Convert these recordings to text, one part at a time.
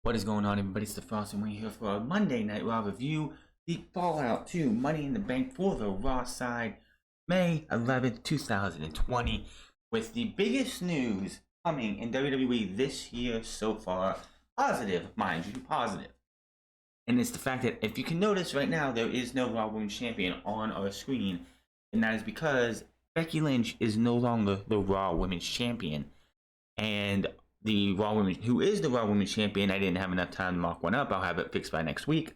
What is going on, everybody? It's the Frost, and we're here for our Monday Night Raw review. The Fallout 2 Money in the Bank for the Raw side, May 11th, 2020, with the biggest news coming in WWE this year so far. Positive, mind you, positive. And it's the fact that if you can notice right now, there is no Raw Women's Champion on our screen, and that is because Becky Lynch is no longer the Raw Women's Champion. And the Raw Women, who is the Raw Women's Champion, I didn't have enough time to mark one up. I'll have it fixed by next week.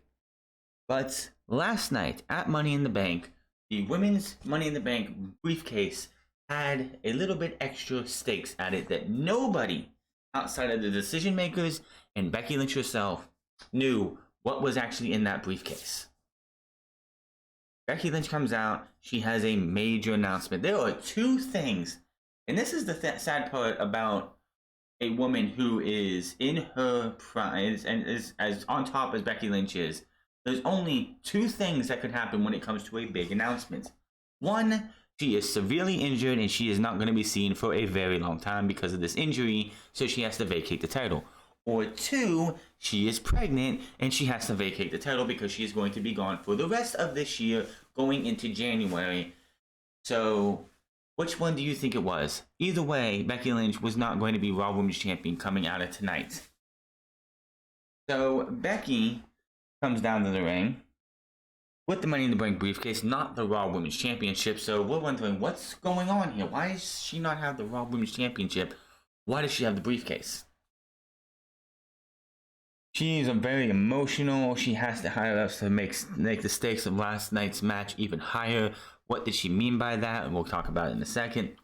But last night at Money in the Bank, the Women's Money in the Bank briefcase had a little bit extra stakes at it that nobody outside of the decision makers and Becky Lynch herself knew what was actually in that briefcase. Becky Lynch comes out. She has a major announcement. There are two things, and this is the sad part about a woman who is in her prime and is as on top as Becky Lynch is. There's only two things that could happen when it comes to a big announcement. One, she is severely injured and she is not going to be seen for a very long time because of this injury, so she has to vacate the title. Or two, she is pregnant and she has to vacate the title because she is going to be gone for the rest of this year, going into January. So which one do you think it was? Either way, Becky Lynch was not going to be Raw Women's Champion coming out of tonight. So Becky comes down to the ring with the Money in the Bank briefcase, not the Raw Women's Championship. So we're wondering, what's going on here? Why does she not have the Raw Women's Championship? Why does she have the briefcase? She's very emotional. She has to hire us to make the stakes of last night's match even higher. What did she mean by that? And we'll talk about it in a second.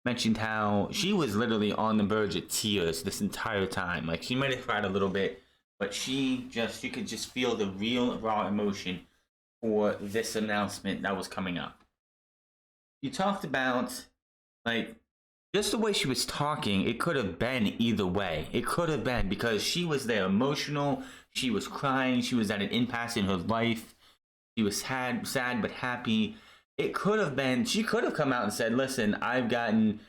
Mentioned how she was literally on the verge of tears this entire time. Like, she might have cried a little bit, but you could just feel the real raw emotion for this announcement that was coming up. You talked about, like, just the way she was talking, it could have been either way. It could have been because she was there emotional, she was crying, she was at an impasse in her life, she was sad but happy. It could have been, she could have come out and said, listen, I've got an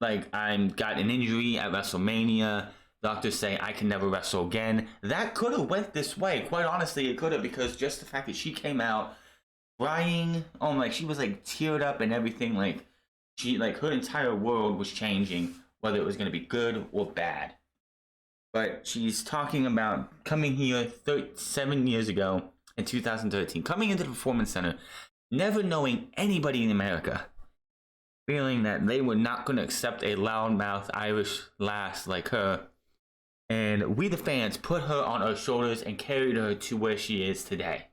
injury at WrestleMania. Doctors say I can never wrestle again. That could have went this way. Quite honestly, it could have, because just the fact that she came out crying, she was like teared up and everything, her entire world was changing, whether it was going to be good or bad. But she's talking about coming here 7 years ago in 2013, coming into the Performance Center, never knowing anybody in America, feeling that they were not going to accept a loudmouth Irish lass like her. And we, the fans, put her on our shoulders and carried her to where she is today.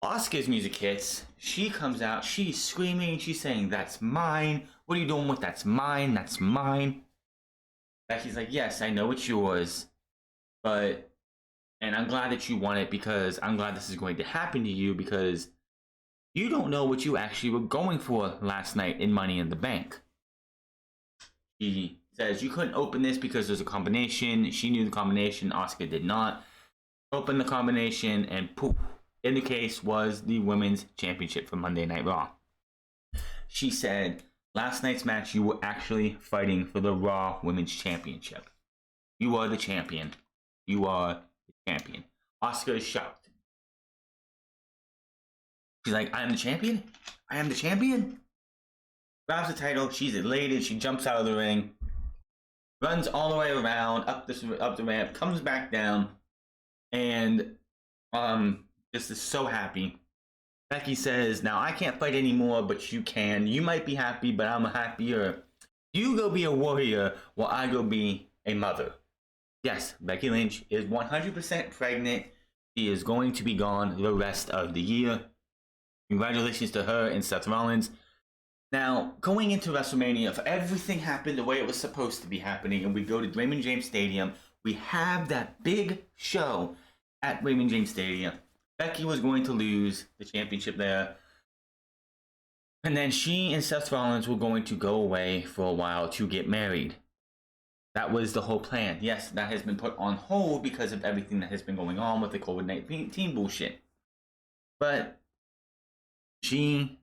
Asuka's music hits. She comes out. She's screaming. She's saying, that's mine. What are you doing with that's mine? That's mine. Becky's like, yes, I know it's yours. And I'm glad that you want it, because I'm glad this is going to happen to you, because you don't know what you actually were going for last night in Money in the Bank. She says you couldn't open this because there's a combination. She knew the combination. Asuka did not. Open the combination and poof. In the case was the Women's Championship for Monday Night Raw. She said, last night's match, you were actually fighting for the Raw Women's Championship. You are the champion. You are the champion. Asuka is shocked. She's like, I am the champion? I am the champion? Grabs the title. She's elated. She jumps out of the ring. Runs all the way around, up the ramp, comes back down, and just is so happy. Becky says, now I can't fight anymore, but you can. You might be happy, but I'm happier. You go be a warrior while I go be a mother. Yes, Becky Lynch is 100% pregnant. She is going to be gone the rest of the year. Congratulations to her and Seth Rollins. Now, going into WrestleMania, if everything happened the way it was supposed to be happening, and we go to Raymond James Stadium, we have that big show at Raymond James Stadium. Becky was going to lose the championship there. And then she and Seth Rollins were going to go away for a while to get married. That was the whole plan. Yes, that has been put on hold because of everything that has been going on with the COVID-19 bullshit. But she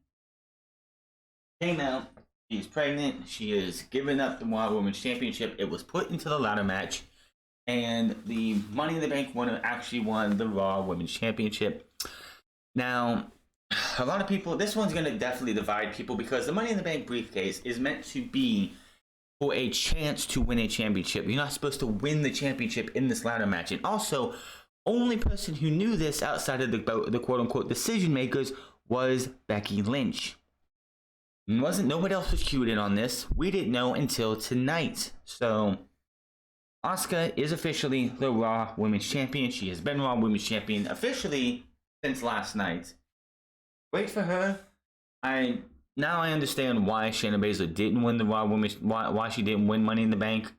came out. She's pregnant. She is giving up the Raw Women's Championship. It was put into the ladder match. and the Money in the Bank winner actually won the Raw Women's Championship. Now, a lot of people, this one's going to definitely divide people because the Money in the Bank briefcase is meant to be for a chance to win a championship. You're not supposed to win the championship in this ladder match. And also, only person who knew this outside of the quote-unquote decision makers was Becky Lynch. Nobody else was cued in on this. We didn't know until tonight. So, Asuka is officially the Raw Women's Champion. She has been Raw Women's Champion officially since last night. Great for her. Now I understand why Shayna Baszler didn't win the Raw Women's. Why she didn't win Money in the Bank.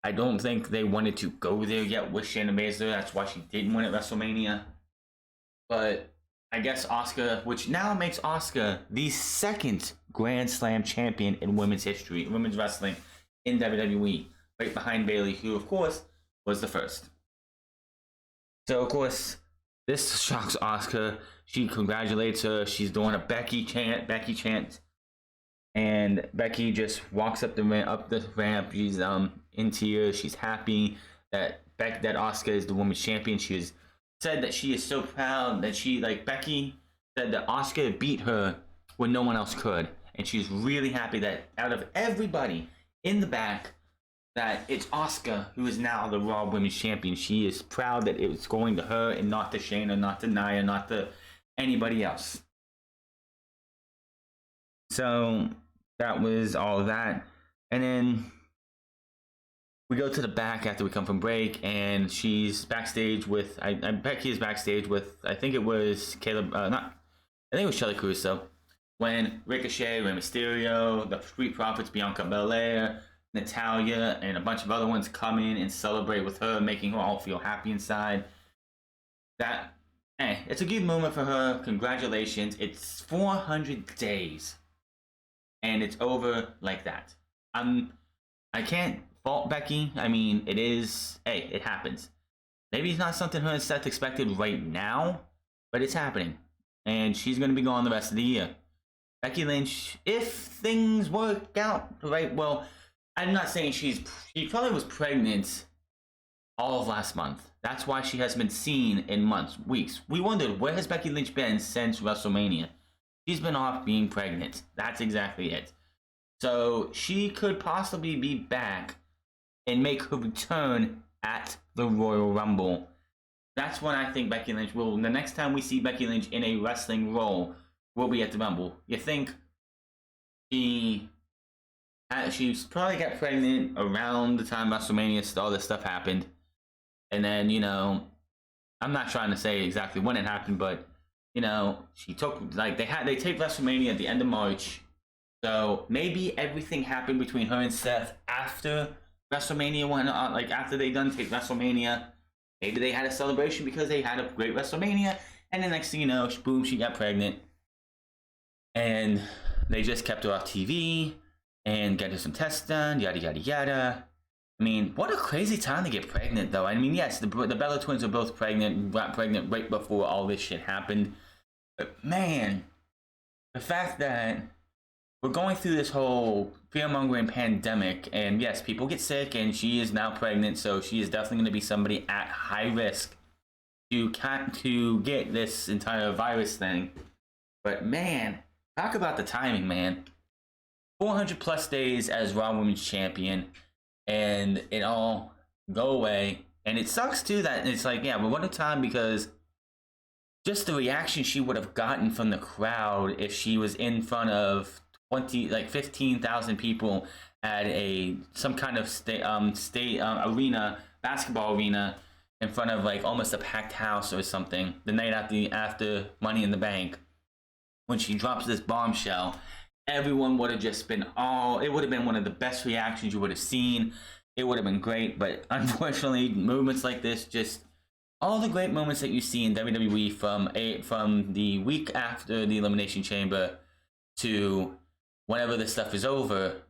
I don't think they wanted to go there yet with Shayna Baszler. That's why she didn't win at WrestleMania. But I guess Asuka, which now makes Asuka the second Grand Slam champion in women's history, women's wrestling in WWE, right behind Bayley, who of course was the first. So of course, this shocks Asuka. She congratulates her. She's doing a Becky chant, and Becky just walks up the ramp. She's in tears. She's happy that Asuka is the women's champion. She has said that she is so proud that Becky said that Asuka beat her when no one else could, and she's really happy that out of everybody in the back, that it's Asuka who is now the Raw Women's Champion. She is proud that it was going to her and not to Shayna, not to Nia, not to anybody else. So that was all of that. And then we go to the back after we come from break, and she's backstage with, Becky is backstage with, I think it was I think it was Shelly Caruso, when Ricochet, Rey Mysterio, the Street Profits, Bianca Belair, Natalya, and a bunch of other ones come in and celebrate with her, making her all feel happy inside. It's a good moment for her. Congratulations. It's 400 days. And it's over like that. I can't fault Becky. I mean, it happens. Maybe it's not something her and Seth expected right now, but it's happening. And she's going to be gone the rest of the year. Becky Lynch, if things work out right, well, I'm not saying she probably was pregnant all of last month. That's why she hasn't been seen in months, weeks. We wondered, where has Becky Lynch been since WrestleMania? She's been off being pregnant. That's exactly it. So she could possibly be back and make her return at the Royal Rumble. That's when I think Becky Lynch will. The next time we see Becky Lynch in a wrestling role will be at the Rumble. You think she probably got pregnant around the time WrestleMania, all this stuff happened. And then, I'm not trying to say exactly when it happened, but, she took, they taped WrestleMania at the end of March. So maybe everything happened between her and Seth after WrestleMania went on, after they done take WrestleMania. Maybe they had a celebration because they had a great WrestleMania. And the next thing you know, boom, she got pregnant. And they just kept her off TV and got her some tests done, yada, yada, yada. I mean, what a crazy time to get pregnant, though. I mean, yes, the Bella twins are both pregnant, got pregnant right before all this shit happened. But, man, the fact that we're going through this whole fear-mongering pandemic, and yes, people get sick, and she is now pregnant, so she is definitely going to be somebody at high risk to get this entire virus thing. But, man, talk about the timing, man. 400 plus days as Raw Women's Champion, and it all go away. And it sucks too that it's but what a time, because just the reaction she would have gotten from the crowd if she was in front of 15,000 people at some kind of arena, basketball arena, in front of almost a packed house or something, the night after Money in the Bank, when she drops this bombshell. Everyone would have just been it would have been one of the best reactions you would have seen. It would have been great, but unfortunately, movements like this, just all the great moments that you see in WWE from the week after the Elimination Chamber to whenever this stuff is over,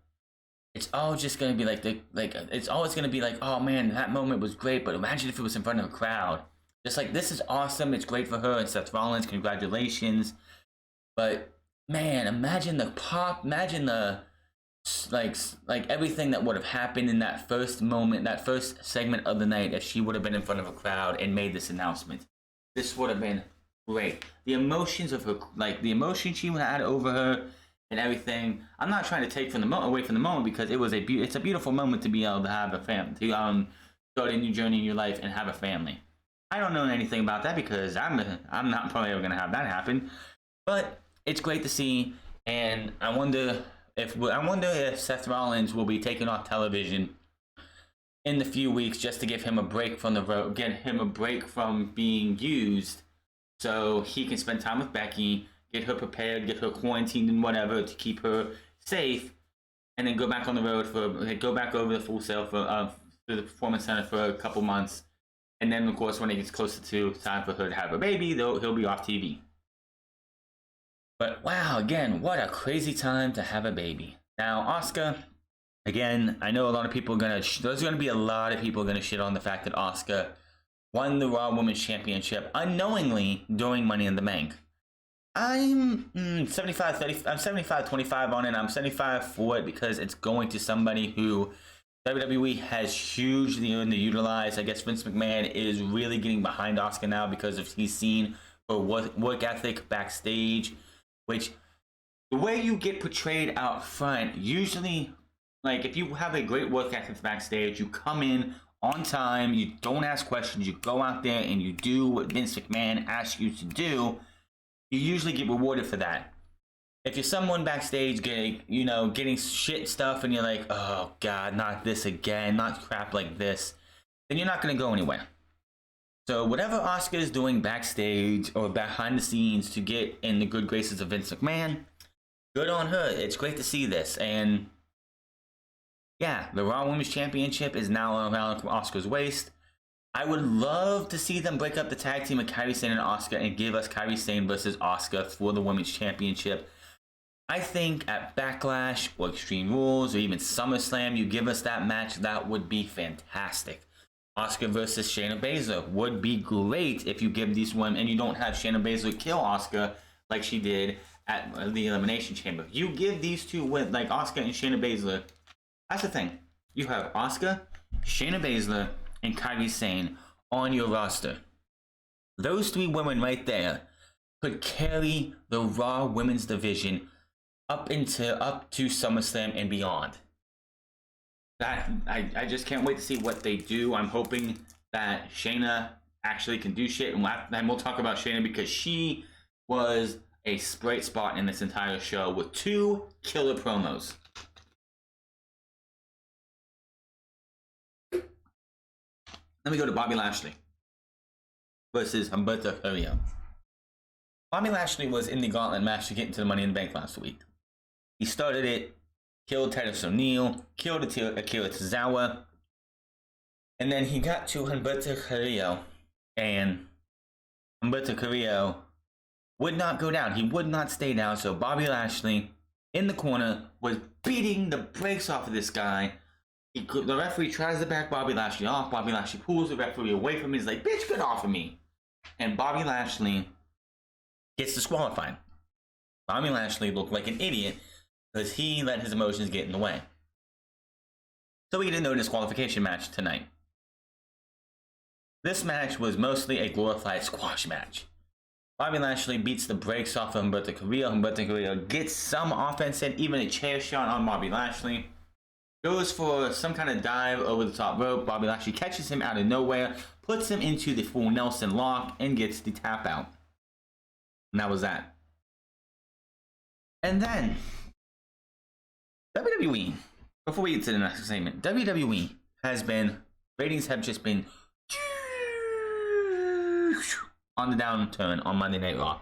it's all just gonna be it's always gonna be oh man, that moment was great, but imagine if it was in front of a crowd. Just this is awesome, it's great for her and Seth Rollins, congratulations. But man, imagine the pop, imagine the like everything that would have happened in that first moment, that first segment of the night, if she would have been in front of a crowd and made this announcement. This would have been great. The emotions of her, like the emotion she had over her and everything. I'm not trying to take from the away from the moment, because it's a beautiful moment to be able to have a family, to start a new journey in your life and have a family. I don't know anything about that because I'm not probably ever gonna have that happen, but it's great to see. And I wonder if Seth Rollins will be taken off television in the few weeks just to give him a break from the road, get him a break from being used, so he can spend time with Becky, get her prepared, get her quarantined and whatever to keep her safe, and then go back on the road go back over the Full Sail for the Performance Center for a couple months, and then of course when it gets closer to time for her to have a baby, he'll be off TV. But wow, again, what a crazy time to have a baby. Now, Asuka, again, I know a lot of people there's going to be a lot of people going to shit on the fact that Asuka won the Raw Women's Championship unknowingly during Money in the Bank. I'm 75-25 on it. I'm 75 for it because it's going to somebody who WWE has hugely underutilized. I guess Vince McMahon is really getting behind Asuka now because he's seen her work ethic backstage, which the way you get portrayed out front, usually, like if you have a great work ethic backstage, you come in on time, you don't ask questions, you go out there and you do what Vince McMahon asks you to do, you usually get rewarded for that. If you're someone backstage getting shit stuff and you're like, oh God, not this again, not crap like this, then you're not going to go anywhere. So whatever Asuka is doing backstage or behind the scenes to get in the good graces of Vince McMahon, good on her. It's great to see this. And yeah, the Raw Women's Championship is now around Asuka's waist. I would love to see them break up the tag team of Kairi Sane and Asuka and give us Kairi Sane versus Asuka for the Women's Championship. I think at Backlash or Extreme Rules or even SummerSlam, you give us that match, that would be fantastic. Asuka versus Shayna Baszler would be great if you give these women, and you don't have Shayna Baszler kill Asuka like she did at the Elimination Chamber. You give these two like Asuka and Shayna Baszler. That's the thing. You have Asuka, Shayna Baszler, and Kairi Sane on your roster. Those three women right there could carry the Raw Women's division up to SummerSlam and beyond. I just can't wait to see what they do. I'm hoping that Shayna actually can do shit, and we'll talk about Shayna because she was a bright spot in this entire show with 2 killer promos. Let me go to Bobby Lashley versus Humberto Carrillo. Bobby Lashley was in the gauntlet match to get into the Money in the Bank last week. He started it, killed Titus O'Neil, killed Akira Tozawa, and then he got to Humberto Carrillo, and Humberto Carrillo would not go down. He would not stay down, so Bobby Lashley in the corner was beating the brakes off of this guy. The referee tries to back Bobby Lashley off. Bobby Lashley pulls the referee away from him. He's like, bitch, get off of me. And Bobby Lashley gets disqualified. Bobby Lashley looked like an idiot because he let his emotions get in the way. So we get no disqualification match tonight. This match was mostly a glorified squash match. Bobby Lashley beats the brakes off of Humberto Carrillo. Humberto Carrillo gets some offense in, even a chair shot on Bobby Lashley. Goes for some kind of dive over the top rope. Bobby Lashley catches him out of nowhere, puts him into the full Nelson lock, and gets the tap out. And that was that. And then, WWE, before we get to the next segment, WWE ratings have just been on the downturn on Monday Night Raw.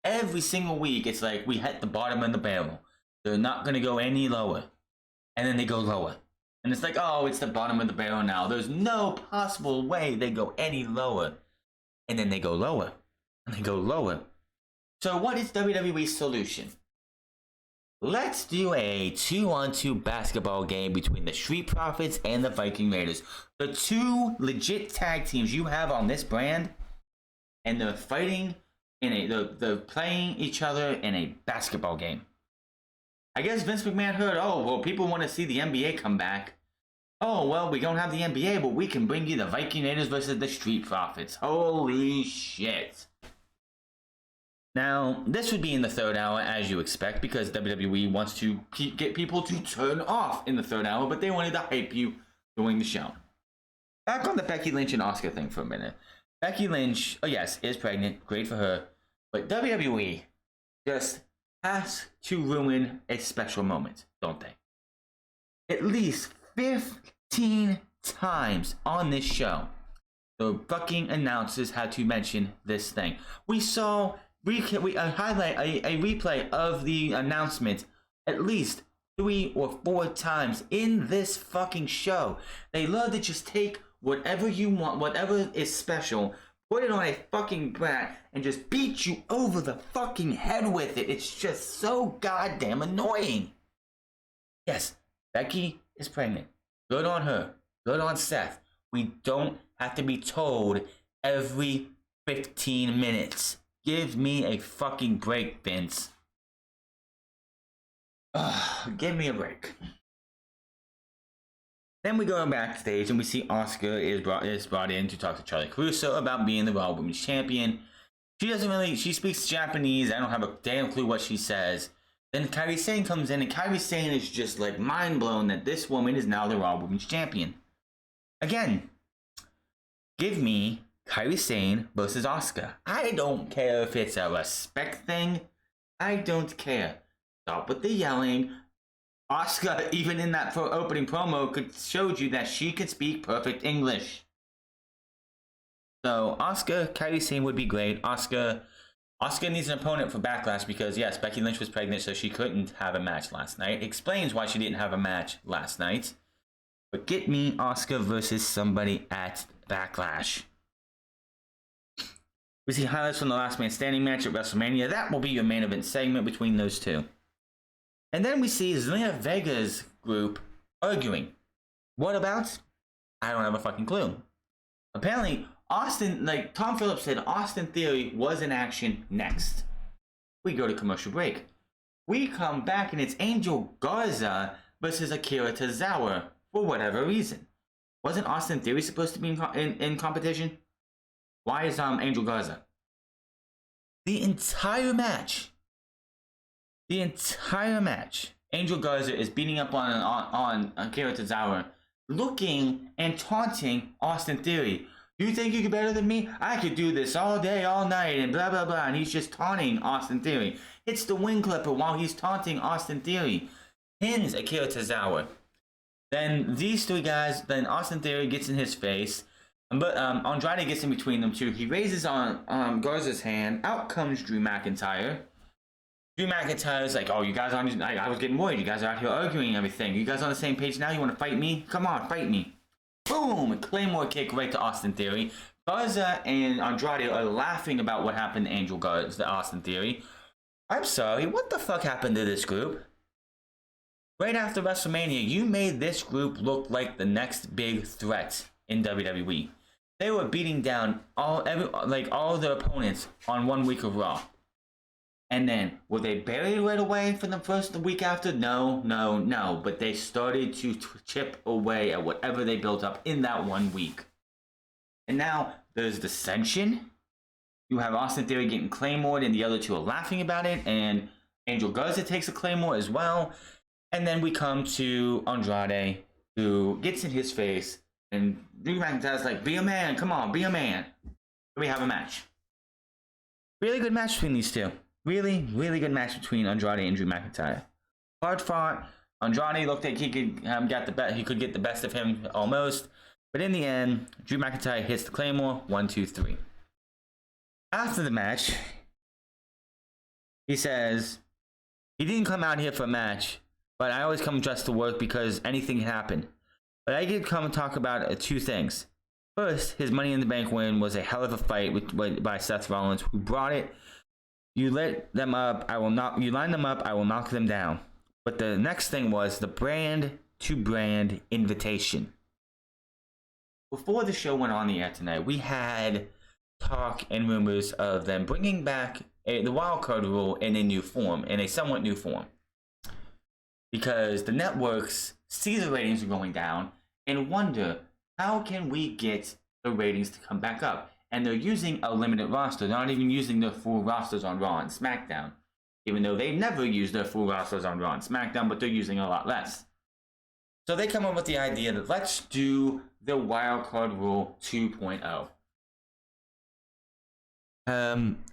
Every single week, it's like we hit the bottom of the barrel. They're not going to go any lower. And then they go lower. And it's like, oh, it's the bottom of the barrel now. There's no possible way they go any lower. And then they go lower. And they go lower. So what is WWE's solution? Let's do a 2-on-2 basketball game between the Street Profits and the Viking Raiders. The 2 legit tag teams you have on this brand. And they're fighting they're playing each other in a basketball game. I guess Vince McMahon heard, oh, well, people want to see the NBA come back. Oh, well, we don't have the NBA, but we can bring you the Viking Raiders versus the Street Profits. Holy shit. Now, this would be in the third hour, as you expect, because WWE wants to get people to turn off in the third hour, but they wanted to hype you during the show. Back on the Becky Lynch and Asuka thing for a minute. Becky Lynch, oh yes, is pregnant. Great for her. But WWE just has to ruin a special moment, don't they? At least 15 times on this show, the fucking announcers had to mention this thing. We saw a replay of the announcement at least 3 or 4 times in this fucking show. They love to just take whatever you want, whatever is special, put it on a fucking brat, and just beat you over the fucking head with it. It's just so goddamn annoying. Yes, Becky is pregnant. Good on her. Good on Seth. We don't have to be told every 15 minutes. Give me a fucking break, Vince. Give me a break. Then we go backstage and we see Asuka is brought in to talk to Charlie Caruso about being the Raw Women's Champion. She speaks Japanese. I don't have a damn clue what she says. Then Kairi Sane comes in, and Kairi Sane is just like mind blown that this woman is now the Raw Women's Champion. Again, give me Kairi Sane versus Asuka. I don't care if it's a respect thing. I don't care. Stop with the yelling. Asuka, even in that opening promo, showed you that she could speak perfect English. So Asuka, Kairi Sane would be great. Asuka needs an opponent for Backlash because, yes, Becky Lynch was pregnant, so she couldn't have a match last night. Explains why she didn't have a match last night. But get me Asuka versus somebody at Backlash. We see highlights from the Last Man Standing match at WrestleMania. That will be your main event segment between those two. And then we see Zelina Vega's group arguing. What about? I don't have a fucking clue. Apparently, Tom Phillips said Austin Theory was in action next. We go to commercial break. We come back and it's Angel Garza versus Akira Tozawa for whatever reason. Wasn't Austin Theory supposed to be in competition? Why is Angel Garza? The entire match, Angel Garza is beating up on Akira Tozawa, looking and taunting Austin Theory. You think you can better than me? I could do this all day, all night, and blah, blah, blah. And he's just taunting Austin Theory. Hits the wing clipper while he's taunting Austin Theory. Pins Akira Tozawa. Then these three guys, then Austin Theory gets in his face. But Andrade gets in between them too. He raises on Garza's hand. Out comes Drew McIntyre. Drew McIntyre's like, oh, you guys aren't... I was getting worried. You guys are out here arguing and everything. You guys on the same page now? You want to fight me? Come on, fight me. Boom! A Claymore kick right to Austin Theory. Garza and Andrade are laughing about what happened to Angel Garza, Austin Theory. I'm sorry, what the fuck happened to this group? Right after WrestleMania, you made this group look like the next big threat in WWE. They were beating down all their opponents on 1 week of Raw. And then, were they buried right away for the week after? No. But they started to chip away at whatever they built up in that 1 week. And now, there's dissension. You have Austin Theory getting Claymored, and the other two are laughing about it. And Angel Garza takes a Claymore as well. And then we come to Andrade, who gets in his face. And Drew McIntyre's like, be a man, come on, be a man. We have a match. Really good match between these two. Really, really good match between Andrade and Drew McIntyre. Hard fought. Andrade looked like he could get the best of him almost. But in the end, Drew McIntyre hits the Claymore. 1, 2, 3. After the match, he says, he didn't come out here for a match, but I always come dressed to work because anything can happen. But I did come and talk about 2 things. First, his Money in the Bank win was a hell of a fight by Seth Rollins, who brought it. You let them up, you line them up, I will knock them down. But the next thing was the brand to brand invitation. Before the show went on the air tonight, we had talk and rumors of them bringing back the wildcard rule in a somewhat new form. because the networks see the ratings are going down and wonder, how can we get the ratings to come back up? And they're using a limited roster. They're not even using their full rosters on Raw and SmackDown. Even though they've never used their full rosters on Raw and SmackDown, but they're using a lot less. So they come up with the idea that let's do the Wildcard Rule 2.0.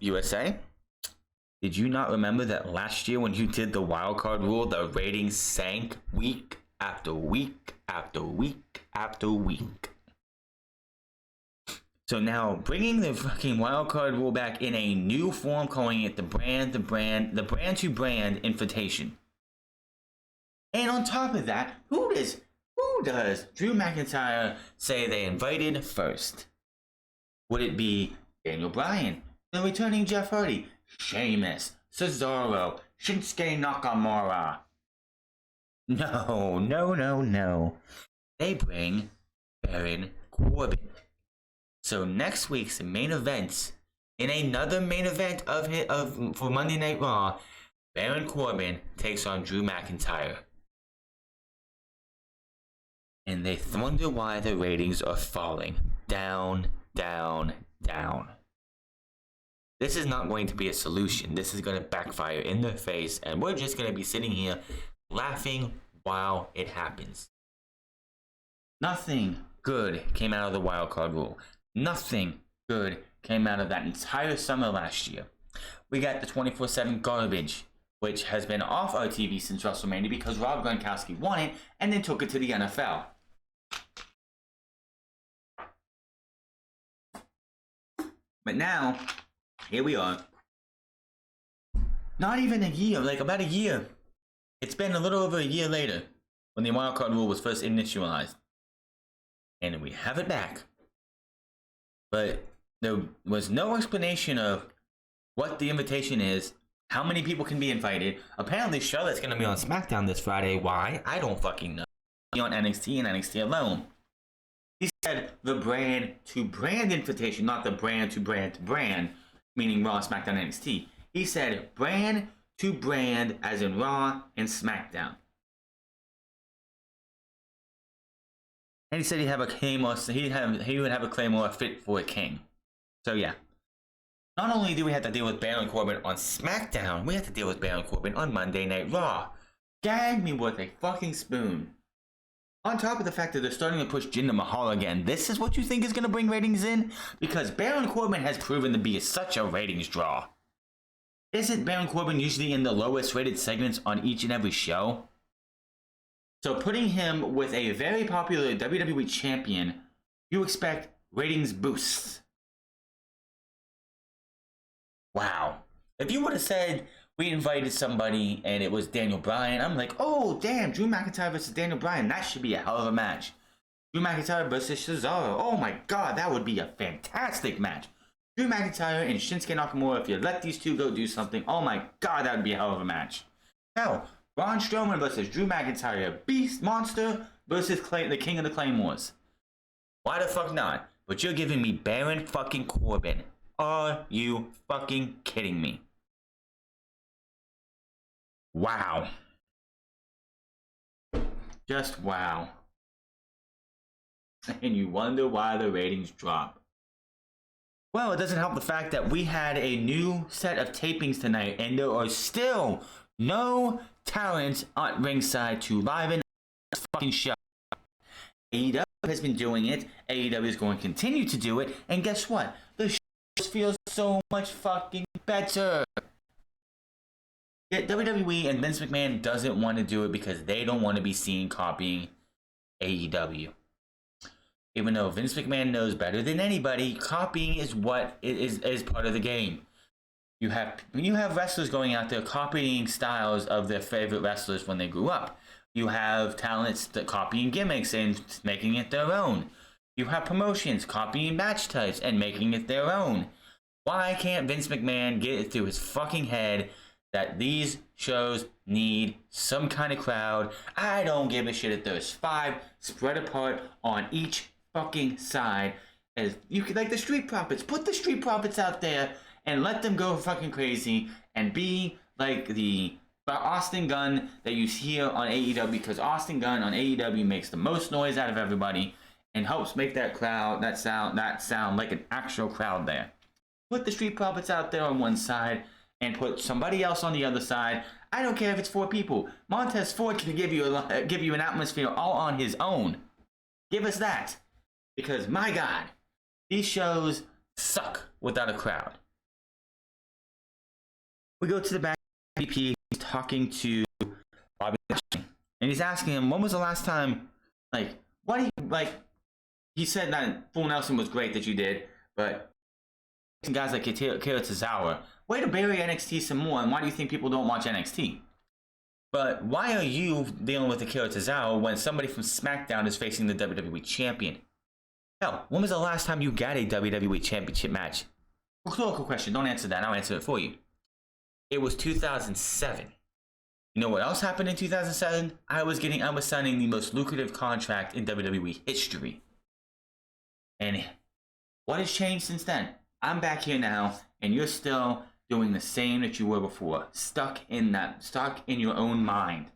USA, did you not remember that last year when you did the Wildcard Rule, the ratings sank week after week after week after week? So now, bringing the fucking wildcard rule back in a new form, calling it the brand to brand invitation. And on top of that, who does Drew McIntyre say they invited first? Would it be Daniel Bryan, the returning Jeff Hardy, Sheamus, Cesaro, Shinsuke Nakamura? No. They bring Baron Corbin. So next week's main event, in another main event for Monday Night Raw, Baron Corbin takes on Drew McIntyre. And they wonder why the ratings are falling. Down. This is not going to be a solution. This is going to backfire in their face, and we're just going to be sitting here laughing while it happens. Nothing good came out of the wildcard rule. Nothing good came out of that entire summer last year. We got the 24/7 garbage, which has been off our TV since WrestleMania because Rob Gronkowski won it and then took it to the NFL. But now, here we are. Not even a year, like about a year. It's been a little over a year later when the wildcard rule was first initialized. And we have it back. But there was no explanation of what the invitation is, how many people can be invited. Apparently Charlotte's going to be on SmackDown this Friday. Why? I don't fucking know. On NXT and NXT alone. He said the brand to brand invitation, not the brand to brand, meaning Raw, SmackDown, NXT. He said brand to brand as in Raw and SmackDown. And he said he'd have a Claymore, he would have a Claymore fit for a king. So yeah. Not only do we have to deal with Baron Corbin on SmackDown, we have to deal with Baron Corbin on Monday Night Raw. Gag me with a fucking spoon. On top of the fact that they're starting to push Jinder Mahal again, this is what you think is going to bring ratings in? Because Baron Corbin has proven to be such a ratings draw. Isn't Baron Corbin usually in the lowest rated segments on each and every show? So putting him with a very popular WWE champion, you expect ratings boosts. Wow. If you would have said we invited somebody and it was Daniel Bryan, I'm like, oh damn, Drew McIntyre versus Daniel Bryan, that should be a hell of a match. Drew McIntyre versus Cesaro, oh my god, that would be a fantastic match. Drew McIntyre and Shinsuke Nakamura, if you let these two go do something, oh my god, that would be a hell of a match. Hell, Braun Strowman versus Drew McIntyre, Beast Monster versus the King of the Claymores. Why the fuck not? But you're giving me Baron fucking Corbin. Are you fucking kidding me? Wow. Just wow. And you wonder why the ratings drop. Well, it doesn't help the fact that we had a new set of tapings tonight and there are still no talent at ringside to liven the fucking show. AEW has been doing it. AEW is going to continue to do it. And guess what? The show feels so much fucking better. Yet WWE and Vince McMahon doesn't want to do it because they don't want to be seen copying AEW. Even though Vince McMahon knows better than anybody, copying is what is part of the game. When you have wrestlers going out there copying styles of their favorite wrestlers when they grew up. You have talents that copying gimmicks and making it their own. You have promotions copying match types and making it their own. Why can't Vince McMahon get it through his fucking head that these shows need some kind of crowd? I don't give a shit if there's 5 spread apart on each fucking side. As you could, like the Street Profits, put the Street Profits out there and let them go fucking crazy and be like the But Austin Gunn that you hear on AEW, because Austin Gunn on AEW makes the most noise out of everybody and helps make that sound like an actual crowd there. Put the Street Profits out there on one side and put somebody else on the other side. I don't care if it's 4 people. Montez Ford can give you an atmosphere all on his own. Give us that. Because, my God, these shows suck without a crowd. We go to the back. MVP, he's talking to Bobby Lashley. And he's asking him, when was the last time, he said that Full Nelson was great that you did, but guys like Kira Tozawa, way to bury NXT some more, and why do you think people don't watch NXT? But why are you dealing with Akira Tozawa when somebody from SmackDown is facing the WWE Champion? Hell, when was the last time you got a WWE Championship match? Rhetorical question, don't answer that, I'll answer it for you. It was 2007. You know what else happened in 2007? I was signing the most lucrative contract in WWE history. And what has changed since then? I'm back here now, and you're still doing the same that you were before. Stuck in your own mind.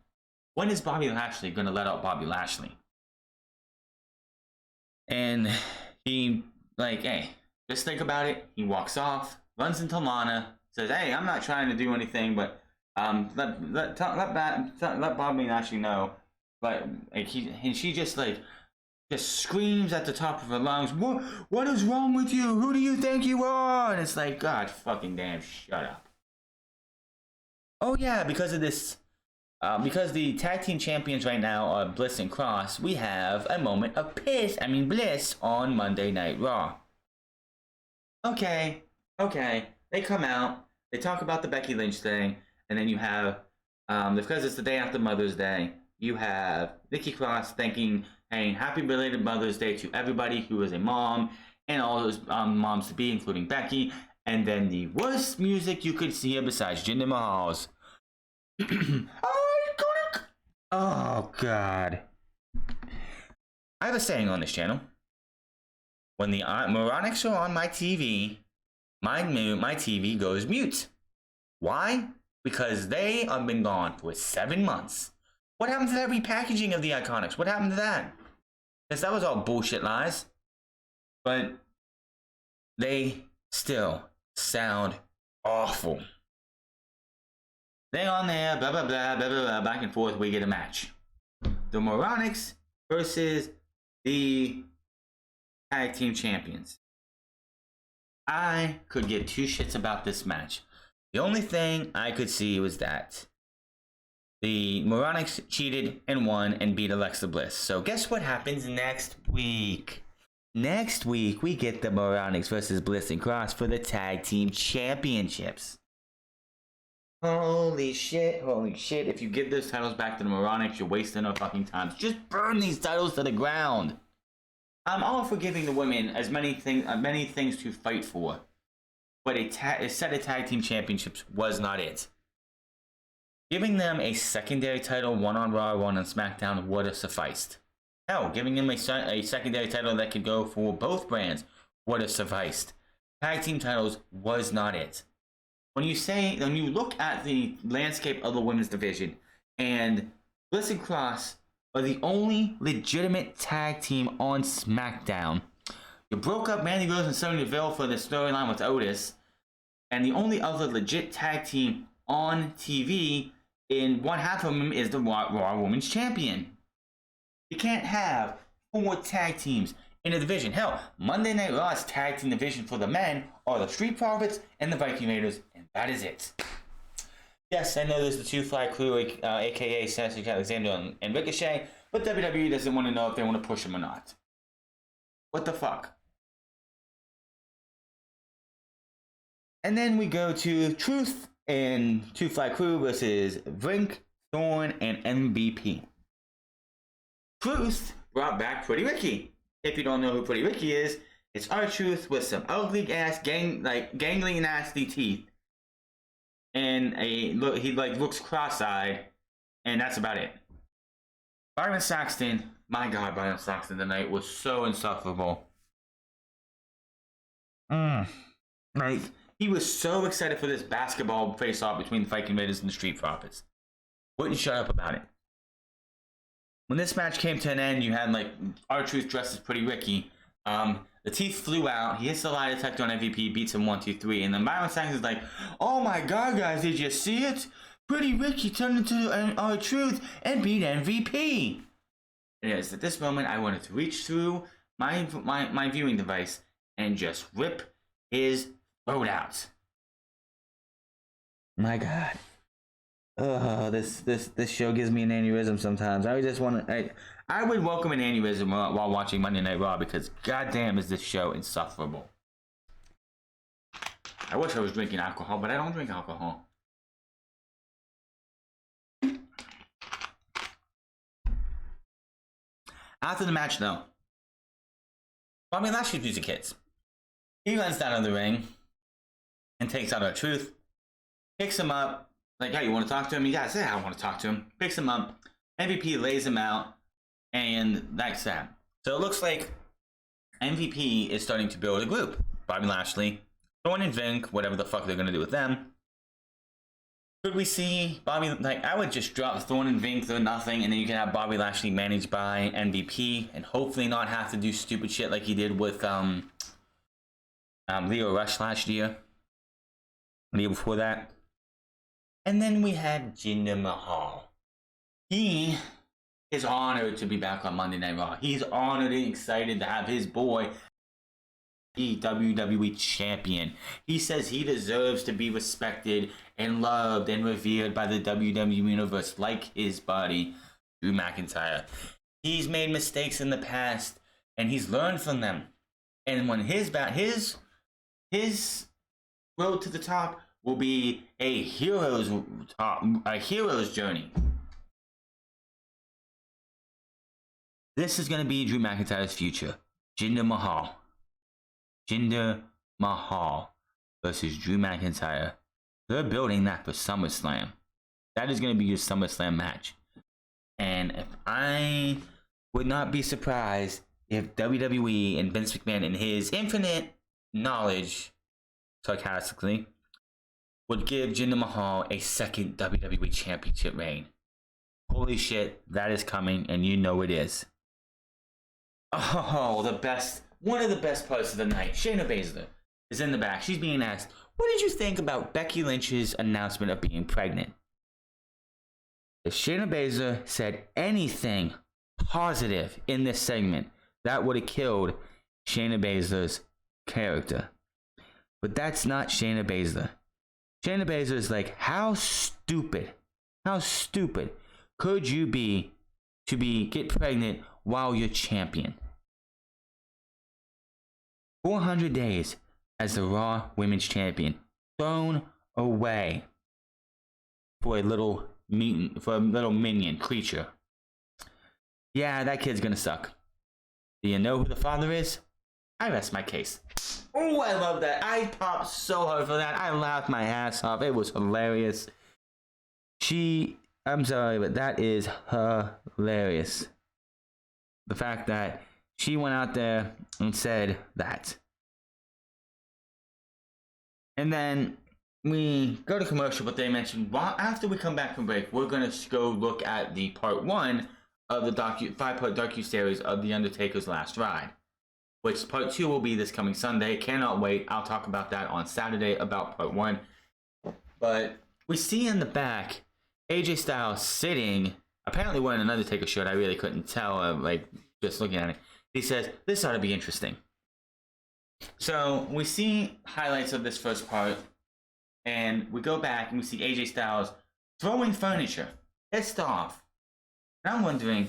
When is Bobby Lashley gonna let out Bobby Lashley? And he, hey, just think about it. He walks off, runs into Lana, says, hey, I'm not trying to do anything, but let Bobby Lashley know. But she just screams at the top of her lungs, what is wrong with you? Who do you think you are? And it's like, God fucking damn, shut up. Oh yeah, because of this, because the tag team champions right now are Bliss and Cross, we have a moment of bliss on Monday Night Raw. Okay. They come out, they talk about the Becky Lynch thing, and then you have, because it's the day after Mother's Day, you have Nikki Cross thanking, hey, happy belated Mother's Day to everybody who is a mom, and all those moms to be, including Becky, and then the worst music you could hear besides Jinder Mahal's. Oh, God. I have a saying on this channel. When the moronics are on my TV, my TV goes mute. Why? Because they have been gone for 7 months. What happened to that repackaging of the Iconics? What happened to that? Because that was all bullshit lies. But they still sound awful. They're on there, blah, blah, blah, blah, blah, blah, back and forth, we get a match. The Moronics versus the Tag Team Champions. I could give 2 shits about this match. The only thing I could see was that the Moronics cheated and won and beat Alexa Bliss. So guess what happens next week? Next week, we get the Moronics versus Bliss and Cross for the Tag Team Championships. Holy shit. If you give those titles back to the Moronics, you're wasting our fucking time. Just burn these titles to the ground. I'm all for giving the women as many things to fight for. But a set of tag team championships was not it. Giving them a secondary title, one on Raw, one on SmackDown, would have sufficed. Hell, giving them a secondary title that could go for both brands would have sufficed. Tag team titles was not it. When you look at the landscape of the women's division, and Bliss and Cross are the only legitimate tag team on SmackDown. You broke up Mandy Rose and Sonya Deville for the storyline with Otis, and the only other legit tag team on TV, in one half of them is the Raw Women's Champion. You can't have 4 tag teams in a division. Hell, Monday Night Raw's tag team division for the men are the Street Profits and the Viking Raiders, and that is it. Yes, I know there's the Two Fly Crew, aka Cedric Alexander and Ricochet, but WWE doesn't want to know if they want to push them or not. What the fuck? And then we go to Truth and Two Fly Crew versus Brink, Thorn, and MVP. Truth brought back Pretty Ricky. If you don't know who Pretty Ricky is, it's R-Truth with some ugly ass, gangly, nasty teeth. And he looks cross-eyed, and that's about it. Byron Saxton, my God, Byron Saxton tonight was so insufferable. He was so excited for this basketball face-off between the Viking Raiders and the Street Profits. wouldn't shut up about it. When this match came to an end, you had like R-Truth dressed as Pretty Ricky. The teeth flew out. He hits the lie detector on MVP, beats him 1, 2, 3, and then Byron Saxton is like, "Oh my God, guys, did you see it? Pretty Ricky turned into R-Truth and beat MVP." And it's at this moment I wanted to reach through my viewing device and just rip his throat out. My God. Oh, this show gives me an aneurysm sometimes. I just want to. I would welcome an aneurysm while watching Monday Night Raw because goddamn is this show insufferable. I wish I was drinking alcohol, but I don't drink alcohol. After the match, though, Bobby Lashley's music hits. He runs down to the ring and takes out R-Truth, picks him up. Like, yeah, you want to talk to him? Yeah, I said I want to talk to him. Picks him up. MVP lays him out. And that's that. So it looks like MVP is starting to build a group. Bobby Lashley, Thorne and Vink, whatever the fuck they're going to do with them. Could we see Bobby, like, I would just drop Thorne and Vink to nothing, and then you can have Bobby Lashley managed by MVP, and hopefully not have to do stupid shit like he did with Leo Rush last year. The year before that. And then we had Jinder Mahal. He is honored to be back on Monday Night Raw. He's honored and excited to have his boy be WWE champion. He says he deserves to be respected and loved and revered by the WWE universe like his buddy, Drew McIntyre. He's made mistakes in the past and he's learned from them. And when his road to the top will be a hero's journey. This is going to be Drew McIntyre's future. Jinder Mahal versus Drew McIntyre. They're building that for SummerSlam. That is going to be your SummerSlam match. And if I would not be surprised if WWE and Vince McMahon in his infinite knowledge, sarcastically, would give Jinder Mahal a second WWE Championship reign. Holy shit, that is coming, and you know it is. Oh, one of the best parts of the night. Shayna Baszler is in the back. She's being asked, what did you think about Becky Lynch's announcement of being pregnant? If Shayna Baszler said anything positive in this segment, that would have killed Shayna Baszler's character. But that's not Shayna Baszler. Shayna Baszler is like, how stupid could you be to get pregnant while you're champion? 400 days as the Raw Women's Champion, thrown away for a little minion creature. Yeah, that kid's gonna suck. Do you know who the father is? I rest my case. Oh, I love that. I popped so hard for that. I laughed my ass off. It was hilarious. I'm sorry, but that is hilarious. The fact that she went out there and said that. And then we go to commercial, but they mentioned, well, after we come back from break, we're going to go look at the part 1 of the 5-part docu-series of The Undertaker's Last Ride. Which part 2 will be this coming Sunday. Cannot wait. I'll talk about that on Saturday about part 1. But we see in the back AJ Styles sitting, apparently wearing an Undertaker shirt. I really couldn't tell, just looking at it. He says, this ought to be interesting. So we see highlights of this first part, and we go back and we see AJ Styles throwing furniture, pissed off. And I'm wondering,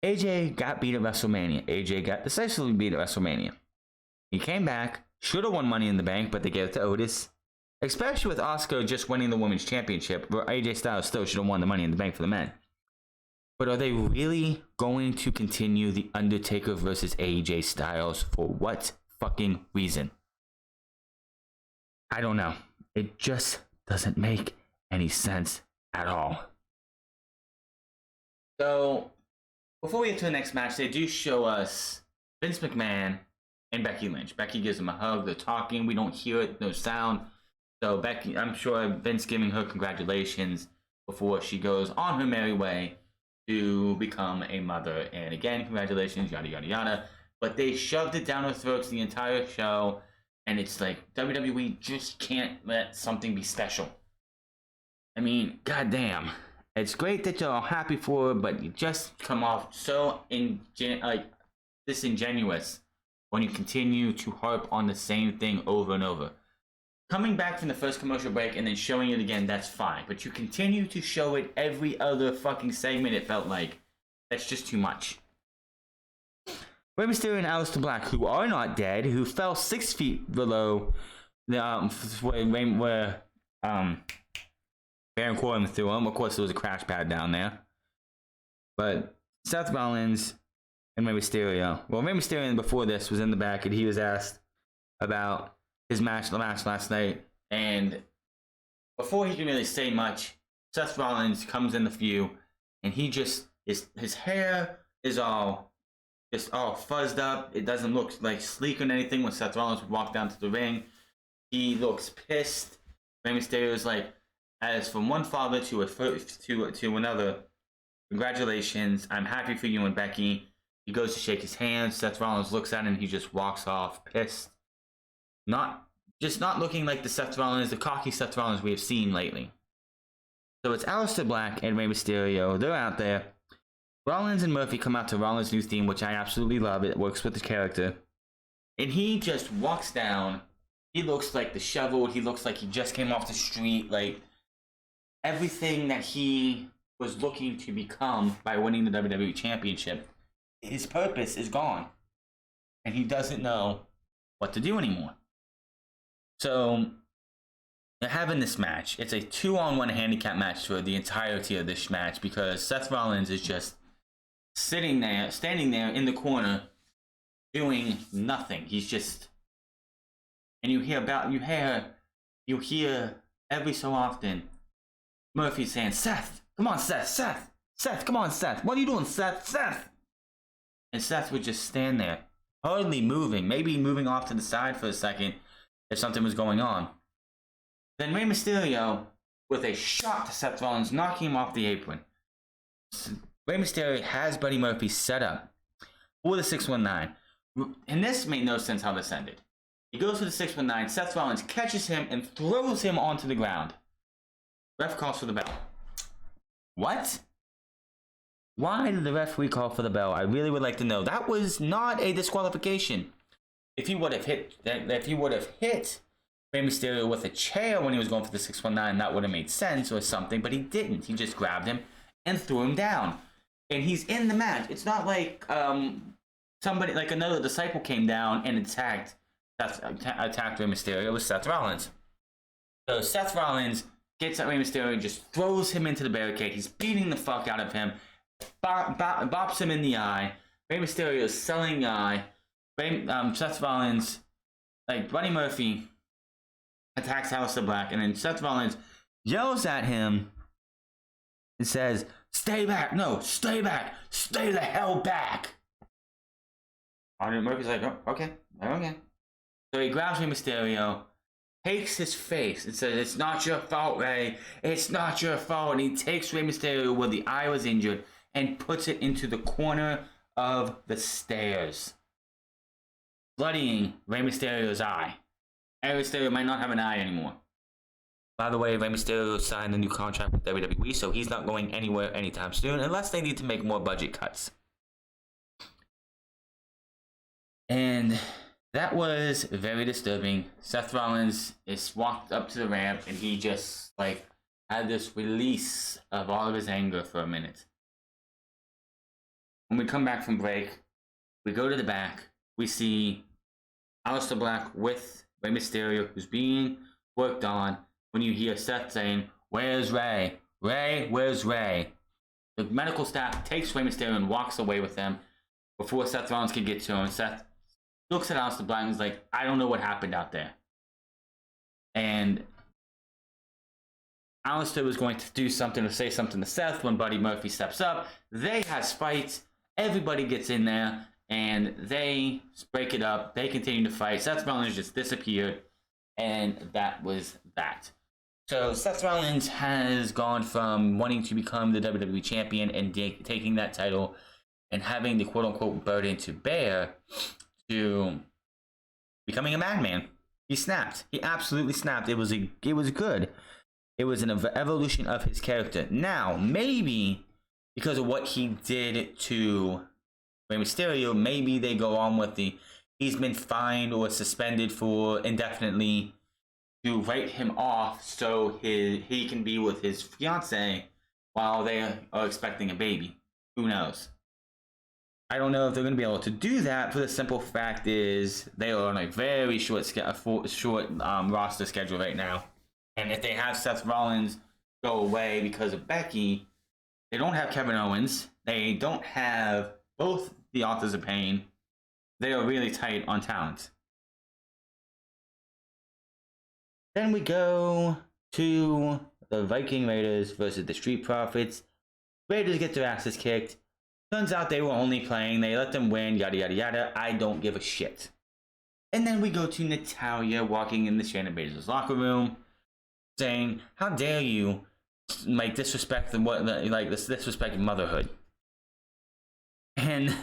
AJ got beat at WrestleMania. AJ got decisively beat at WrestleMania. He came back, should have won Money in the Bank, but they gave it to Otis. Especially with Asuka just winning the Women's Championship, where AJ Styles still should have won the Money in the Bank for the men. But are they really going to continue the Undertaker versus AJ Styles for what fucking reason? I don't know. It just doesn't make any sense at all. So, before we get to the next match, they do show us Vince McMahon and Becky Lynch. Becky gives him a hug. They're talking. We don't hear it. No sound. So Becky, I'm sure Vince giving her congratulations. before she goes on her merry way to become a mother. And again, congratulations, yada yada yada. But they shoved it down her throats the entire show, and it's like WWE just can't let something be special. I mean, goddamn. It's great that you're all happy for her, but you just come off so disingenuous when you continue to harp on the same thing over and over. Coming back from the first commercial break and then showing it again, that's fine. But you continue to show it every other fucking segment, it felt like. That's just too much. Rey Mysterio and Aleister Black, who are not dead, who fell 6 feet below where Baron Corbin threw him. Of course, there was a crash pad down there. But Seth Rollins and Rey Mysterio. Well, Rey Mysterio before this was in the back, and he was asked about his match last night, and before he can really say much, Seth Rollins comes in the view, and he just his hair is all fuzzed up. It doesn't look like sleek or anything. When Seth Rollins would walk down to the ring, he looks pissed. Rey Mysterio is like, as from one father to another, congratulations, I'm happy for you and Becky. He goes to shake his hand. Seth Rollins looks at him, and he just walks off pissed. Not looking like the Seth Rollins, the cocky Seth Rollins we have seen lately. So it's Aleister Black and Rey Mysterio. They're out there. Rollins and Murphy come out to Rollins' new theme, which I absolutely love. It works with the character. And he just walks down. He looks like disheveled. He looks like he just came off the street. Like, everything that he was looking to become by winning the WWE Championship, his purpose is gone. And he doesn't know what to do anymore. So, they're having this match. It's a 2-on-1 handicap match for the entirety of this match because Seth Rollins is just standing there in the corner, doing nothing. He's just, and you hear every so often Murphy saying, "Seth, come on, Seth, come on, Seth. What are you doing, Seth?" And Seth would just stand there, hardly moving, maybe moving off to the side for a second if something was going on. Then Rey Mysterio, with a shot to Seth Rollins, knocking him off the apron. Rey Mysterio has Buddy Murphy set up for the 619. And this made no sense how this ended. He goes for the 619, Seth Rollins catches him and throws him onto the ground. Ref calls for the bell. What? Why did the referee call for the bell? I really would like to know. That was not a disqualification. If he would have hit Rey Mysterio with a chair when he was going for the 619, that would have made sense or something, but he didn't. He just grabbed him and threw him down. And he's in the match. It's not like somebody, like another disciple came down and attacked Rey Mysterio. It was Seth Rollins. So Seth Rollins gets at Rey Mysterio and just throws him into the barricade. He's beating the fuck out of him. Bops him in the eye. Rey Mysterio is selling the eye. Seth Rollins, like Buddy Murphy, attacks Aleister Black, and then Seth Rollins yells at him and says, "Stay back! No, stay back! Stay the hell back!" And Murphy's like, "Oh, okay. So he grabs Rey Mysterio, takes his face, and says, "It's not your fault, Rey. It's not your fault." And he takes Rey Mysterio where the eye was injured and puts it into the corner of the stairs, bloodying Rey Mysterio's eye. Rey Mysterio might not have an eye anymore. By the way, Rey Mysterio signed a new contract with WWE, so he's not going anywhere anytime soon, unless they need to make more budget cuts. And that was very disturbing. Seth Rollins is walked up to the ramp, and he just, like, had this release of all of his anger for a minute. When we come back from break, we go to the back. We see Aleister Black with Rey Mysterio, who's being worked on. When you hear Seth saying, "Where's Rey? Rey, where's Rey?" The medical staff takes Rey Mysterio and walks away with him before Seth Rollins can get to him. Seth looks at Aleister Black and is like, "I don't know what happened out there." And Aleister was going to do something or say something to Seth when Buddy Murphy steps up. They has fights. Everybody gets in there, and they break it up. They continue to fight. Seth Rollins just disappeared, and that was that. So Seth Rollins has gone from wanting to become the WWE champion and taking that title and having the quote-unquote burden to bear to becoming a madman. He snapped. He absolutely snapped. It was good. It was an evolution of his character. Now, maybe because of what he did to Rey Mysterio, maybe they go on with he's been fined or suspended for indefinitely to write him off so he can be with his fiance while they are expecting a baby. Who knows? I don't know if they're going to be able to do that for the simple fact is they are on a very short roster schedule right now. And if they have Seth Rollins go away because of Becky, they don't have Kevin Owens. They don't have both the Authors of Pain. They are really tight on talent. Then we go to the Viking Raiders versus the Street Profits. Raiders get their asses kicked. Turns out they were only playing. They let them win, yada, yada, yada. I don't give a shit. And then we go to Natalya walking in the Shayna Baszler's locker room saying, how dare you disrespect disrespect motherhood. And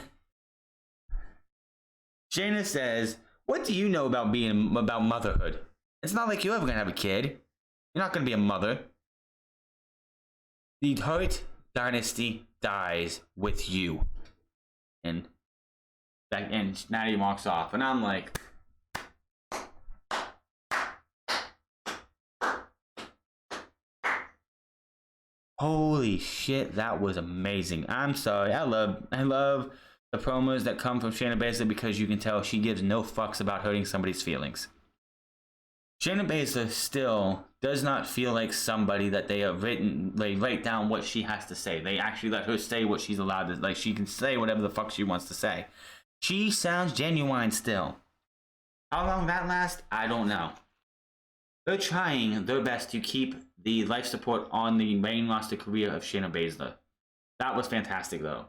Shayna says, what do you know about motherhood? It's not like you're ever gonna have a kid. You're not gonna be a mother. The Hart dynasty dies with you. And Natty walks off, and I'm like, holy shit, that was amazing. I'm sorry. I love the promos that come from Shayna Baszler because you can tell she gives no fucks about hurting somebody's feelings. Shayna Baszler still does not feel like somebody that they write down what she has to say. They actually let her say what she's allowed to, she can say whatever the fuck she wants to say. She sounds genuine still. How long that lasts, I don't know. They're trying their best to keep the life support on the main roster career of Shayna Baszler. That was fantastic though.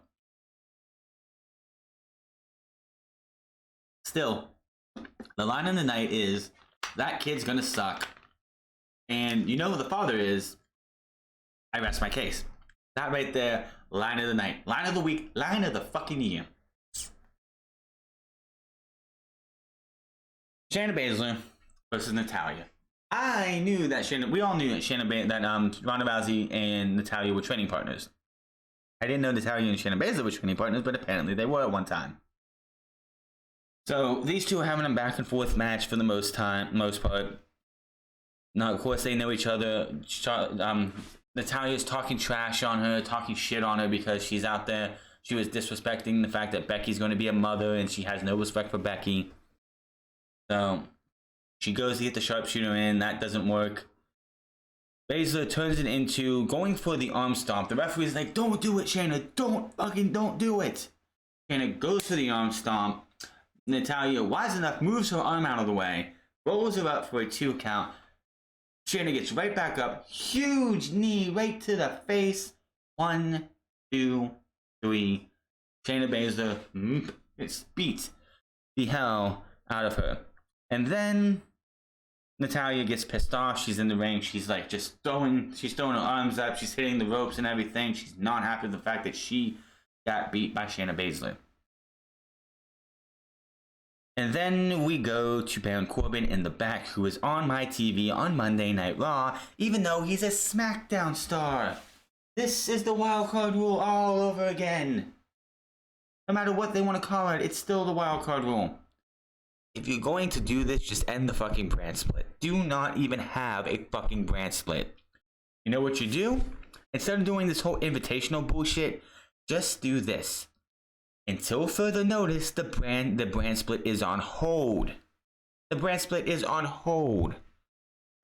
Still, the line of the night is, that kid's gonna suck. And you know who the father is. I rest my case. That right there, line of the night, line of the week, line of the fucking year. Shayna Baszler versus Natalya. I knew that we all knew that Ronda Rousey and Natalya were training partners. I didn't know Natalya and Shayna Baszler were training partners, but apparently they were at one time. So these two are having a back and forth match for the most part. Now, of course, they know each other. Natalya's talking trash on her, talking shit on her because she's out there. She was disrespecting the fact that Becky's going to be a mother and she has no respect for Becky. So she goes to get the sharpshooter in. That doesn't work. Baszler turns it into going for the arm stomp. The referee's like, don't do it, Shayna. Don't do it. Shayna goes for the arm stomp. Natalya, wise enough, moves her arm out of the way, rolls her up for a 2 count. Shayna gets right back up. Huge knee right to the face. 1, 2, 3. Shayna Baszler beats the hell out of her. And then Natalya gets pissed off. She's in the ring. She's like she's throwing her arms up. She's hitting the ropes and everything. She's not happy with the fact that she got beat by Shayna Baszler. And then we go to Baron Corbin in the back, who is on my TV on Monday Night Raw, even though he's a SmackDown star. This is the wild card rule all over again. No matter what they want to call it, it's still the wild card rule. If you're going to do this, just end the fucking brand split. Do not even have a fucking brand split. You know what you do? Instead of doing this whole invitational bullshit, just do this. Until further notice, the brand split is on hold. The brand split is on hold.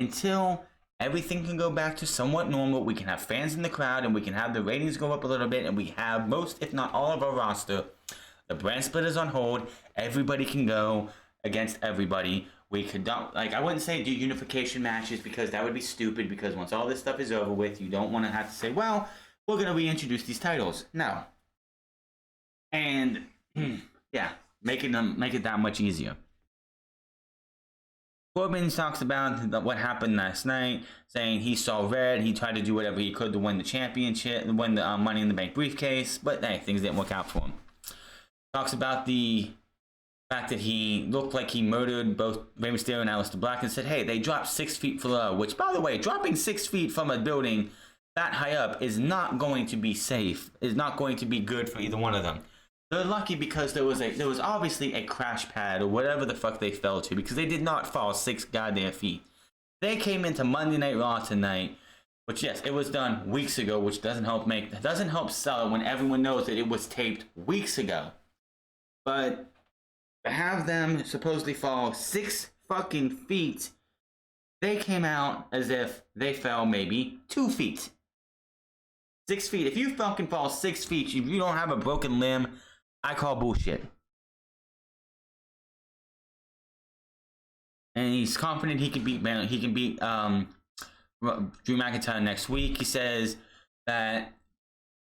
Until everything can go back to somewhat normal, we can have fans in the crowd and we can have the ratings go up a little bit and we have most, if not all of our roster. The brand split is on hold. Everybody can go against everybody. We could not, I wouldn't say do unification matches because that would be stupid because once all this stuff is over with, you don't want to have to say, well, we're going to reintroduce these titles. No. And yeah, make it that much easier. Corbin talks about what happened last night, saying he saw red. He tried to do whatever he could to win the championship, win the Money in the Bank briefcase, but hey, things didn't work out for him. Talks about the fact that he looked like he murdered both Rey Mysterio and Aleister Black, and said, hey, they dropped 6 feet below, which, by the way, dropping 6 feet from a building that high up is not going to be safe, is not going to be good for either one of them. They're lucky because there was obviously a crash pad or whatever the fuck they fell to, because they did not fall 6 goddamn feet. They came into Monday Night Raw tonight, which, yes, it was done weeks ago, which doesn't help sell it when everyone knows that it was taped weeks ago. But to have them supposedly fall 6 fucking feet, they came out as if they fell maybe 2 feet. 6 feet. If you fucking fall 6 feet, if you don't have a broken limb, I call bullshit. And he's confident he can beat Drew McIntyre next week. He says that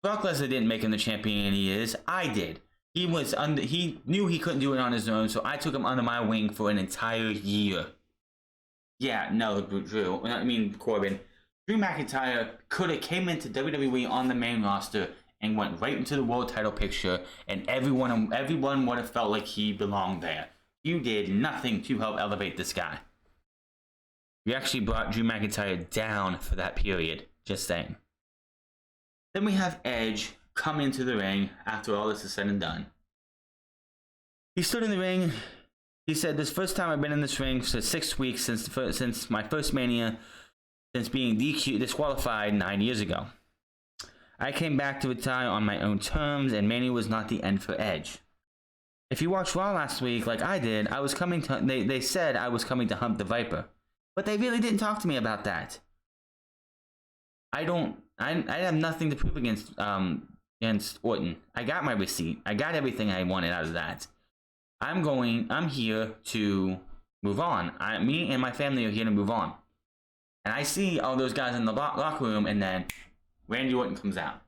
Brock Lesnar didn't make him the champion he is. I did. He knew he couldn't do it on his own, so I took him under my wing for an entire year. Yeah, no, Corbin. Drew McIntyre could have came into WWE on the main roster and went right into the world title picture, and everyone would have felt like he belonged there. You did nothing to help elevate this guy. You actually brought Drew McIntyre down for that period. Just saying. Then we have Edge come into the ring after all this is said and done. He stood in the ring. He said, "This first time I've been in this ring for 6 weeks since my first Mania, since being disqualified 9 years ago. I came back to retire on my own terms, and Mania was not the end for Edge. If you watched Raw last week, like I did, they said I was coming to hump the Viper, but they really didn't talk to me about that. I have nothing to prove against Orton. I got my receipt. I got everything I wanted out of that. I'm here to move on. Me and my family are here to move on. And I see all those guys in the locker room, and then Randy Orton comes out.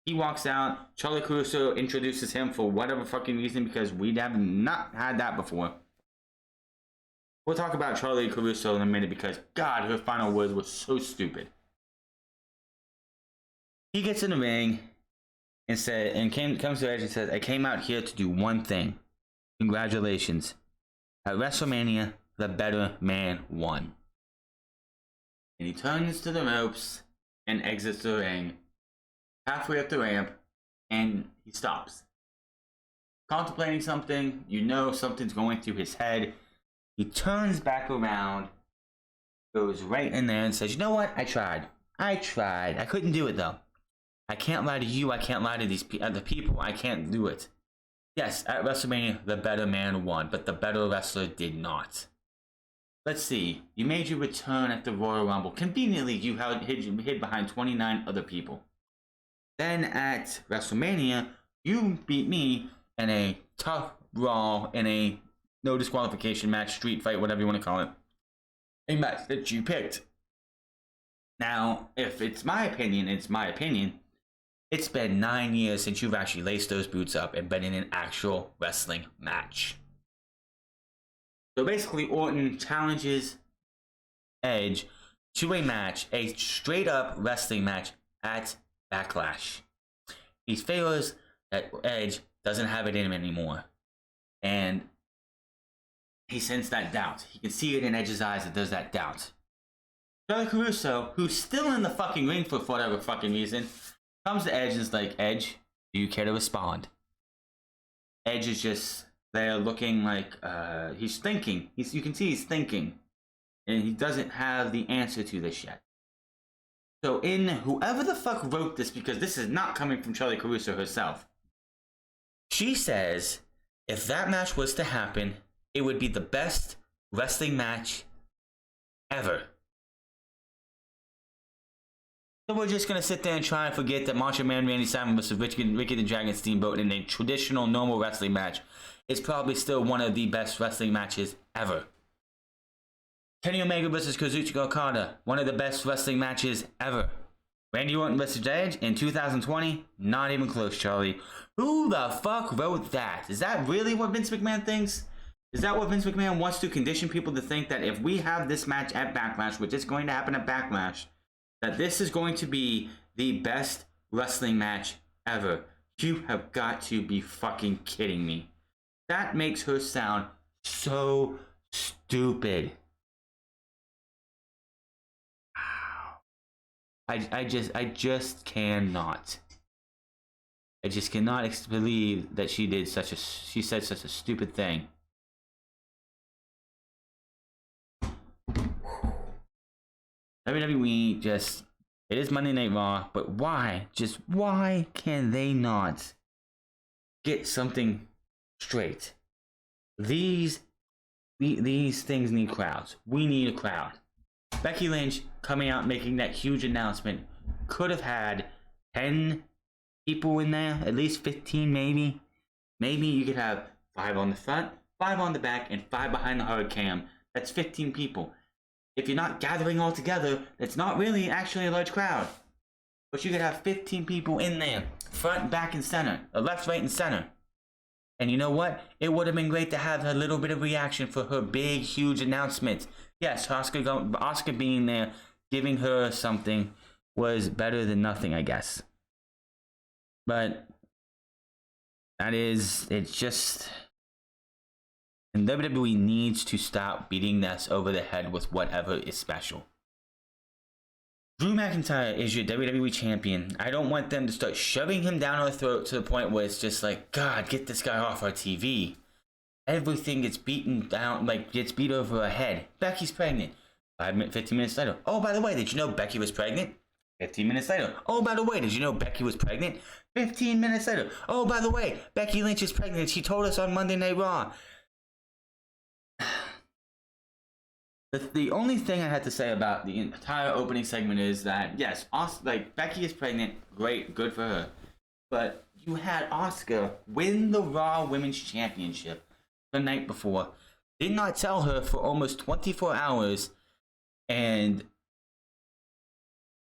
He walks out. Charlie Caruso introduces him for whatever fucking reason, because we have not had that before. We'll talk about Charlie Caruso in a minute, because God, her final words were so stupid. He gets in the ring and comes to Edge and says, I came out here to do one thing. Congratulations. At WrestleMania, the better man won. And he turns to the ropes and exits the ring, halfway up the ramp, and he stops. Contemplating something, something's going through his head. He turns back around, goes right in there and says, you know what? I tried. I couldn't do it though. I can't lie to you. I can't lie to these other people. I can't do it. Yes, at WrestleMania, the better man won, but the better wrestler did not. Let's see. You made your return at the Royal Rumble. Conveniently, you hid behind 29 other people. Then at WrestleMania, you beat me in a tough brawl, in a no disqualification match, street fight, whatever you want to call it. A match that you picked. Now, if it's my opinion, it's my opinion. It's been 9 years since you've actually laced those boots up and been in an actual wrestling match. So basically, Orton challenges Edge to a match, a straight up wrestling match at Backlash. He feels that Edge doesn't have it in him anymore. And he sensed that doubt. He can see it in Edge's eyes that there's that doubt. Charlie Caruso, who's still in the fucking ring for whatever fucking reason, comes to Edge and is like, Edge, do you care to respond? Edge is just there looking like he's thinking. You can see he's thinking. And he doesn't have the answer to this yet. So whoever the fuck wrote this, because this is not coming from Charlie Caruso herself, she says if that match was to happen, it would be the best wrestling match ever. So we're just going to sit there and try and forget that Macho Man Randy Savage versus Ricky the Dragon Steamboat in a traditional normal wrestling match is probably still one of the best wrestling matches ever. Kenny Omega versus Kazuchika Okada, one of the best wrestling matches ever. Randy Orton versus Edge in 2020, not even close, Charlie. Who the fuck wrote that? Is that really what Vince McMahon thinks? Is that what Vince McMahon wants to condition people to think, that if we have this match at Backlash, which is going to happen at Backlash, that this is going to be the best wrestling match ever? You have got to be fucking kidding me. That makes her sound so stupid. I just cannot. I just cannot believe that she said such a stupid thing. WWE just, it is Monday Night Raw, but why? Just why can they not get something straight? These things need crowds. We need a crowd. Becky Lynch coming out making that huge announcement could have had 10 people in there, at least 15 maybe. Maybe you could have 5 on the front, 5 on the back, and 5 behind the hard cam. That's 15 people. If you're not gathering all together, that's not really actually a large crowd. But you could have 15 people in there, front, back, and center, or left, right, and center. And you know what? It would have been great to have a little bit of reaction for her big, huge announcement. Yes, Oscar being there, giving her something, was better than nothing, I guess. But it's just... And WWE needs to stop beating us over the head with whatever is special. Drew McIntyre is your WWE champion. I don't want them to start shoving him down our throat to the point where it's just like, God, get this guy off our TV. Everything gets beaten down, gets beat over our head. Becky's pregnant. 15 minutes later. Oh, by the way, did you know Becky was pregnant? 15 minutes later. Oh, by the way, did you know Becky was pregnant? 15 minutes later. Oh, by the way, Becky Lynch is pregnant. She told us on Monday Night Raw. The only thing I had to say about the entire opening segment is that, yes, Becky is pregnant, great, good for her. But you had Asuka win the Raw Women's Championship the night before, did not tell her for almost 24 hours, and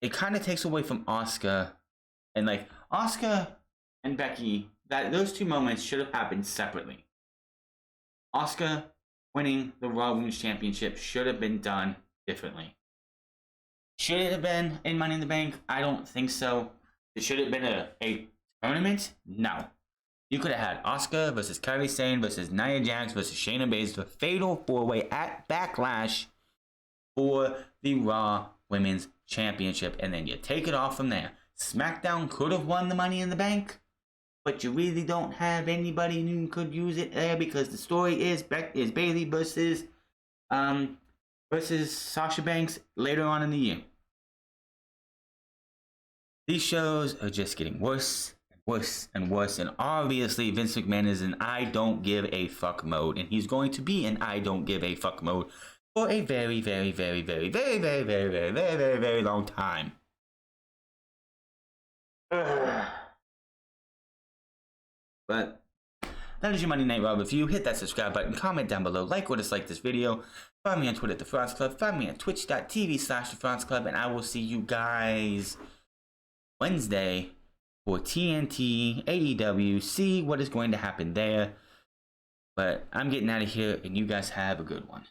it kind of takes away from Asuka. And Asuka and Becky, those two moments should have happened separately. Asuka winning the Raw Women's Championship should have been done differently. Should it have been in Money in the Bank? I don't think so. It should have been a tournament? No. You could have had Asuka versus Kairi Sane versus Nia Jax versus Shayna Baszler, fatal 4-way at Backlash for the Raw Women's Championship, and then you take it off from there. SmackDown could have won the Money in the Bank, but you really don't have anybody who could use it there because the story is Bayley versus Sasha Banks later on in the year. These shows are just getting worse and worse and worse, and obviously Vince McMahon is in I don't give a fuck mode, and he's going to be in I don't give a fuck mode for a very, very, very, very, very, very, very, very, very, very, very long time. But that is your Monday Night Raw review. Hit that subscribe button, comment down below, like or dislike this video. Find me on Twitter at The France Club. Find me at twitch.tv/The France Club. And I will see you guys Wednesday for TNT, AEW. See what is going to happen there. But I'm getting out of here, and you guys have a good one.